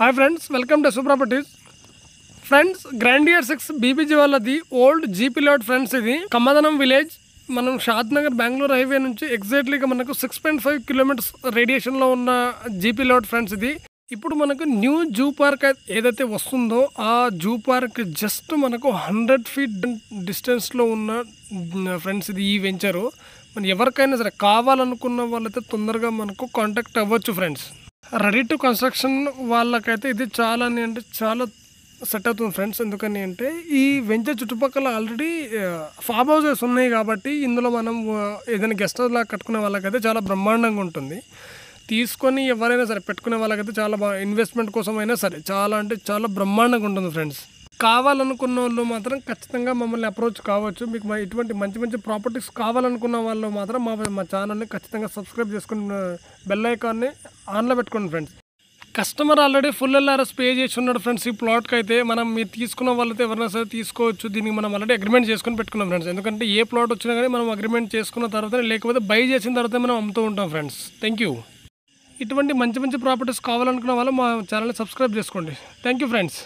Hi friends, welcome to Yashu properties. Friends, grandeur 6 BBG వాళ్ళది old GP lot friends. ఇది Kammadanam village. మనం షాద్ Nagar Bengaluru highway నుంచి ఎగ్జాక్ట్లీగా మనకు 6.5 కిలోమీటర్స్ రేడియేషన్లో ఉన్న జీపీ లాట్ ఫ్రెండ్స్. ఇది ఇప్పుడు మనకు న్యూ జూ పార్క్ ఏదైతే వస్తుందో ఆ జూ పార్క్ జస్ట్ మనకు 100 ఫీట్ డిస్టెన్స్లో ఉన్న ఫ్రెండ్స్ ఇది ఈ వెంచరు. మనం ఎవరికైనా సరే కావాలనుకున్న వాళ్ళైతే తొందరగా మనకు కాంటాక్ట్ అవ్వచ్చు ఫ్రెండ్స్. రెడీ టు కన్స్ట్రక్షన్ వాళ్ళకైతే ఇది చాలా అంటే చాలా సెట్ అవుతుంది ఫ్రెండ్స్. ఎందుకని అంటే ఈ వెంచర్ చుట్టుపక్కల ఆల్రెడీ ఫామ్ హౌసెస్ ఉన్నాయి కాబట్టి ఇందులో మనం ఏదైనా గెస్ట్ హౌస్ లాగా కట్టుకునే వాళ్ళకైతే చాలా బ్రహ్మాండంగా ఉంటుంది. తీసుకొని ఎవరైనా సరే పెట్టుకునే వాళ్ళకైతే చాలా బాగా ఇన్వెస్ట్మెంట్ కోసం అయినా సరే చాలా అంటే చాలా బ్రహ్మాండంగా ఉంటుంది ఫ్రెండ్స్. కావాలనుకున్న వాళ్ళు మాత్రం ఖచ్చితంగా మమ్మల్ని అప్రోచ్ కావచ్చు. మీకు ఇటువంటి మంచి మంచి ప్రాపర్టీస్ కావాలనుకున్న వాళ్ళు మాత్రం మా ఛానల్ని ఖచ్చితంగా సబ్స్క్రైబ్ చేసుకుని బెల్ ఐకాన్ని ఆన్లో పెట్టుకోండి friends. Customer already full LRS pay చేసి ఉన్నాడు ఫ్రెండ్స్. ఈ ప్లాట్కి అయితే మీరు తీసుకున్న వాళ్ళైతే ఎవరైనా సరే తీసుకోవచ్చు. దీనికి మనం ఆల్రెడీ అగ్రిమెంట్ చేసుకుని పెట్టుకున్నాం ఫ్రెండ్స్. ఎందుకంటే ఏ ప్లాట్ వచ్చినా కానీ మనం అగ్రిమెంట్ చేసుకున్న తర్వాత లేకపోతే బై చేసిన తర్వాత మనం అమ్ముతూ ఉంటాం ఫ్రెండ్స్. Thank you. ఇటువంటి మంచి మంచి ప్రాపర్టీస్ కావాలనుకున్న వాళ్ళు మా ఛానల్ని సబ్స్క్రైబ్ చేసుకోండి. Thank you friends.